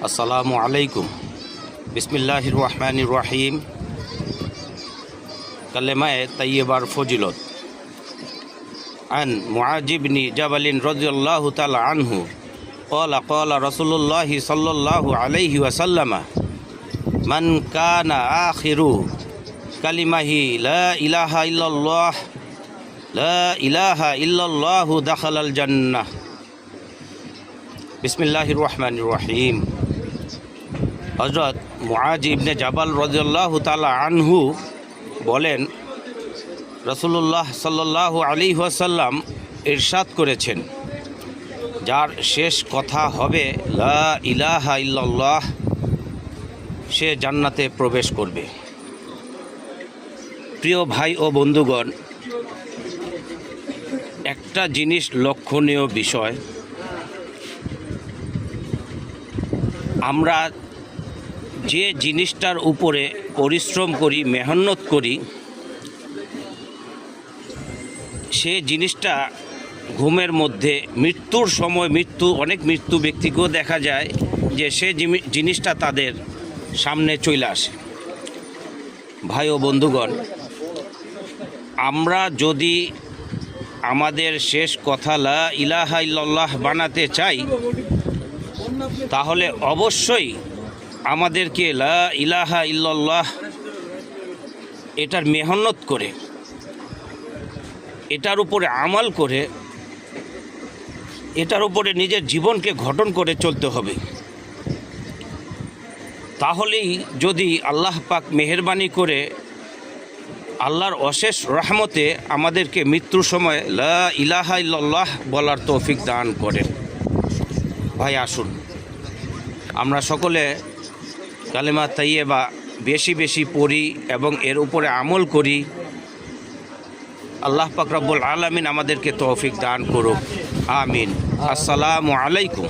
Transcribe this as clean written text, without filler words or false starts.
আসসালামু আলাইকুম। বিসমিল্লাহির রহমানির রহিম। কালেমায়ে তাইয়্যিবার ফজিলত। আন মুআয ইবনে জাবাল রাদিয়াল্লাহু তাআলা আনহু ক্বালা ক্বালা রাসূলুল্লাহ সাল্লাল্লাহু আলাইহি ওয়াসাল্লাম মান কানা আখিরু কালিমাহি লা ইলাহা ইল্লাল্লাহ লা ইলাহা ইল্লাল্লাহু দাখালাল জান্নাহ। বিসমিল্লাহির রহমানির রহিম। হযরত মুআয ইবনে জাবাল রাদিয়াল্লাহু তাআলা আনহু বলেন, রাসূলুল্লাহ সাল্লাল্লাহু আলাইহি ওয়াসাল্লাম ইরশাদ করেছেন, যার শেষ কথা হবে লা ইলাহা ইল্লাল্লাহ, সে জান্নাতে প্রবেশ করবে। প্রিয় ভাই ও বন্ধুগণ, একটা জিনিস লক্ষণীয় বিষয়, আমরা যে জিনিসটার উপরে পরিশ্রম করি, মেহনত করি, সে জিনিসটা ঘুমের মধ্যে মৃত্যুর সময় অনেক মৃত্যু ব্যক্তিকেও দেখা যায় যে সে জিনিসটা তাদের সামনে চলে আসে। ভাই ও বন্ধুগণ, আমরা যদি আমাদের শেষ কথা লা ইলাহা ইল্লাল্লাহ বানাতে চাই, তাহলে অবশ্যই আমাদেরকে লা ইলাহা ইল্লাল্লাহ এটার মেহনত করে, এটার উপরে আমাল করে, এটার উপরে নিজের জীবনকে গঠন করে চলতে হবে। তাহলেই যদি আল্লাহ পাক মেহেরবানি করে আল্লাহর অশেষ রহমতে আমাদেরকে মৃত্যুর সময় লা ইলাহা ইল্লাল্লাহ বলার তৌফিক দান করেন। ভাই, আসুন আমরা সকলে কালেমা তাইয়্যিবা বেশি বেশি পড়ি এবং এর উপরে আমল করি। আল্লাহ পাক রব্বুল আলামিন আমাদেরকে তৌফিক দান করুক। আমিন। আসসালামু আলাইকুম।